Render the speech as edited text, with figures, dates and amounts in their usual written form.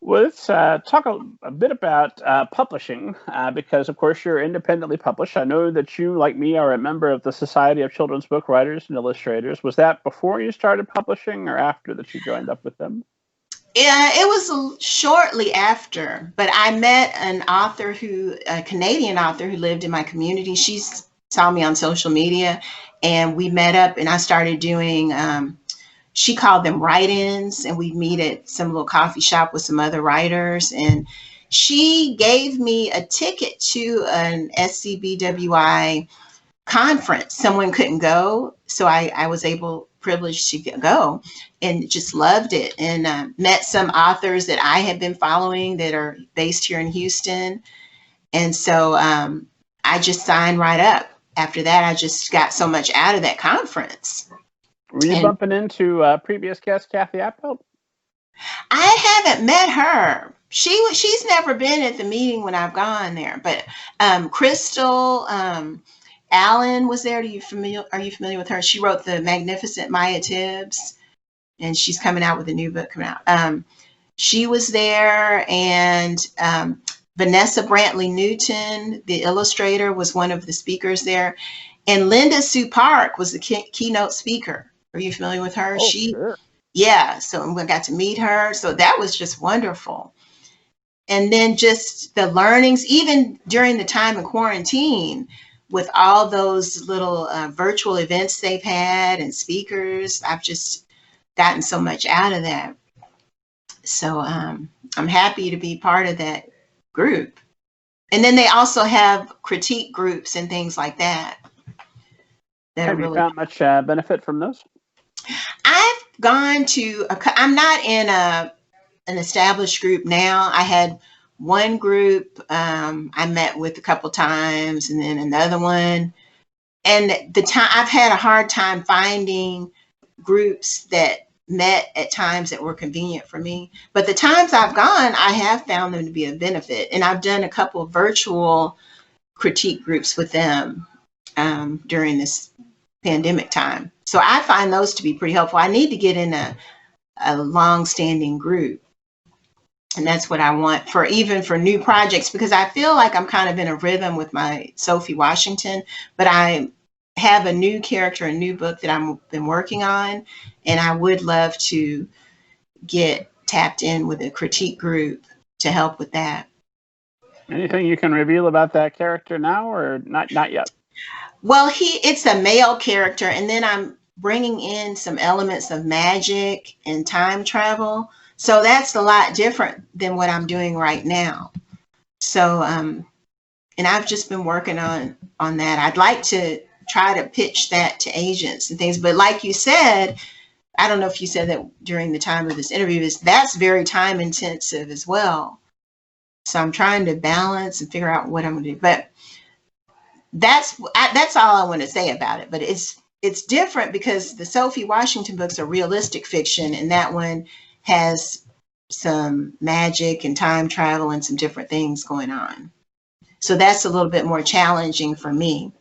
Well, let's talk a bit about publishing, because, of course, you're independently published. I know that you, like me, are a member of the Society of Children's Book Writers and Illustrators. Was that before you started publishing or after that you joined up with them? Yeah, it was shortly after, but I met an author a Canadian author who lived in my community. She saw me on social media and we met up and I started doing, she called them write-ins, and we'd meet at some little coffee shop with some other writers. And she gave me a ticket to an SCBWI conference. Someone couldn't go, so I was privileged to go, and just loved it, and met some authors that I had been following that are based here in Houston. And so I just signed right up. After that, I just got so much out of that conference. Were you And bumping into previous guest Kathy Appelt? I haven't met her. She's never been at the meeting when I've gone there, but Crystal Allen was there. Are you familiar with her? She wrote the Magnificent Maya Tibbs, and she's coming out with a new book coming out. She was there, and Vanessa Brantley Newton, the illustrator, was one of the speakers there. And Linda Sue Park was the keynote speaker. Are you familiar with her? Oh, sure. Yeah, so we got to meet her. So that was just wonderful. And then just the learnings, even during the time of quarantine, with all those little virtual events they've had and speakers, I've just gotten so much out of that. So I'm happy to be part of that group. And then they also have critique groups and things like that. Have you found much benefit from those? I've gone to, I'm not in an established group now. I had one group I met with a couple times, and then another one. And I've had a hard time finding groups that met at times that were convenient for me. But the times I've gone, I have found them to be a benefit. And I've done a couple of virtual critique groups with them during this pandemic time. So I find those to be pretty helpful. I need to get in a long-standing group. And that's what I want even for new projects, because I feel like I'm kind of in a rhythm with my Sophie Washington, but I have a new character, a new book that I've been working on, and I would love to get tapped in with a critique group to help with that. Anything you can reveal about that character now, or not yet? Well, it's a male character, and then I'm bringing in some elements of magic and time travel. So that's a lot different than what I'm doing right now. So, and I've just been working on that. I'd like to try to pitch that to agents and things, but like you said, I don't know if you said that during the time of this interview, that's very time intensive as well. So I'm trying to balance and figure out what I'm going to do. But that's all I want to say about it. But it's different because the Sophie Washington books are realistic fiction, and that one has some magic and time travel and some different things going on. So that's a little bit more challenging for me.